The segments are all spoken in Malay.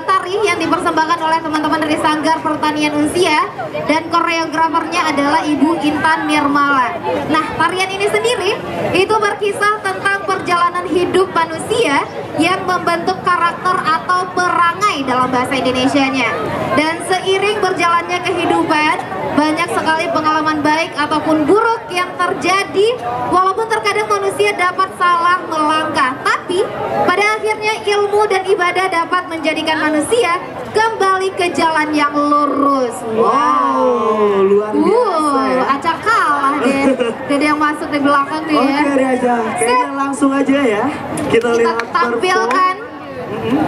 tari yang dipersembahkan oleh teman-teman dari Sanggar Pertanian Unsia, dan koreografernya adalah Ibu Intan Nirmala. Nah, tarian ini sendiri itu berkisah tentang perjalanan hidup manusia yang membentuk karakter atau perangai dalam bahasa Indonesianya. Dan seiring berjalannya kehidupan, banyak sekali pengalaman baik ataupun buruk yang terjadi, walaupun terkadang manusia dapat salah melangkah, tapi pada akhirnya ilmu dan ibadah dapat menjadikan manusia kembali ke jalan yang lurus. Wow, luar biasa ya. Acak kalah deh. Dede yang masuk di belakang tuh ya. Oke Reza, kayaknya langsung aja ya. Kita lihat tampilkan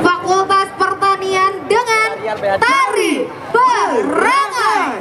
Fakultas Pertanian dengan tari perangai.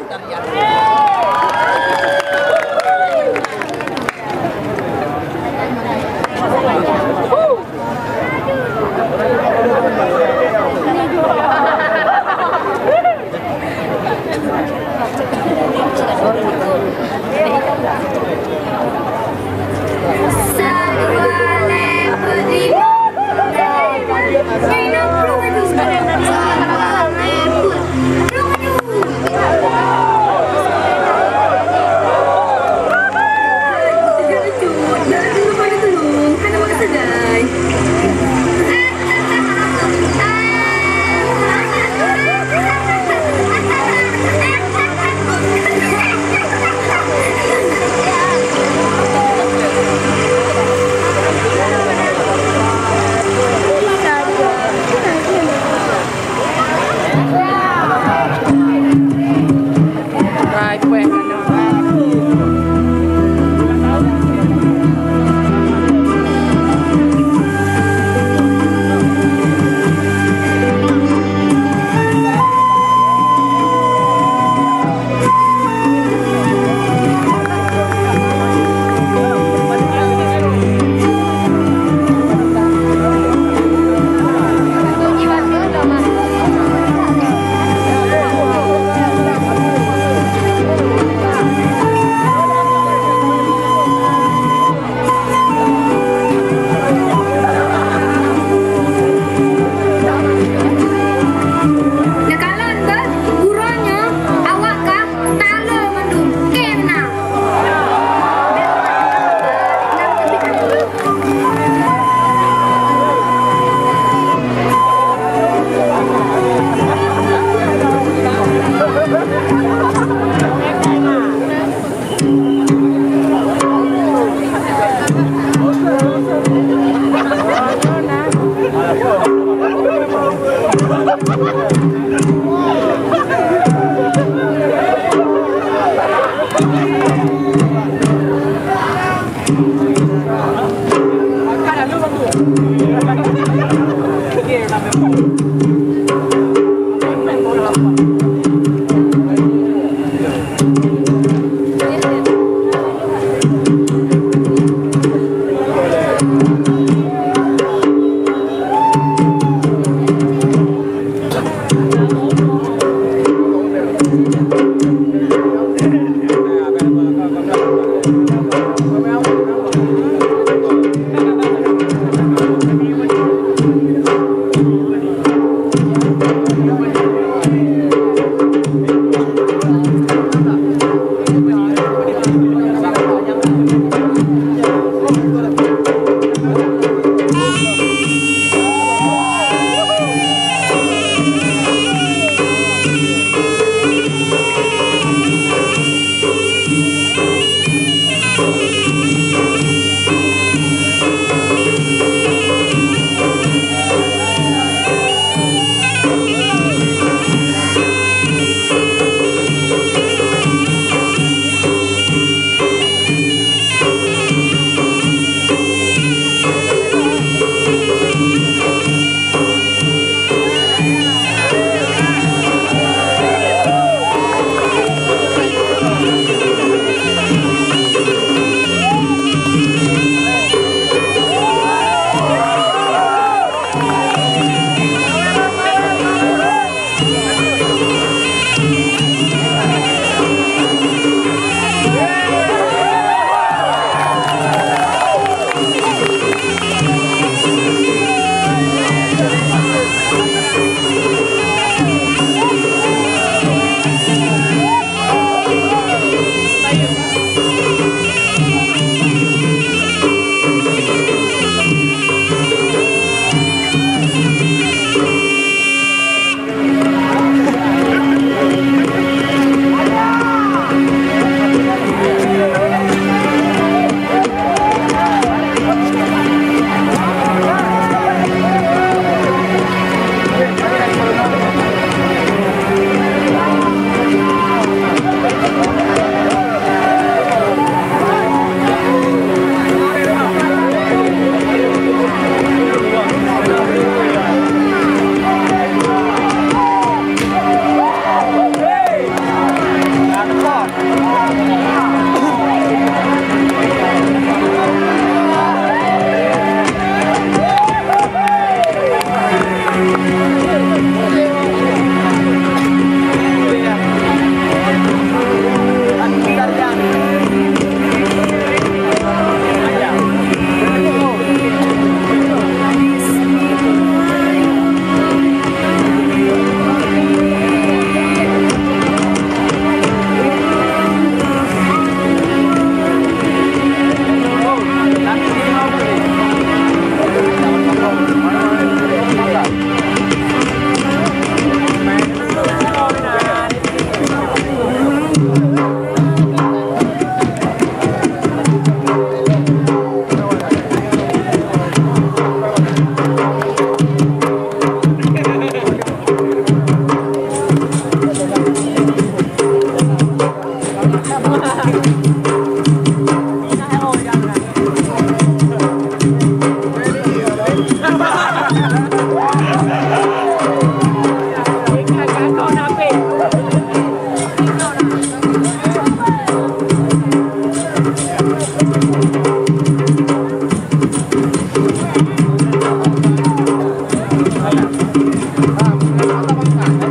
Nah,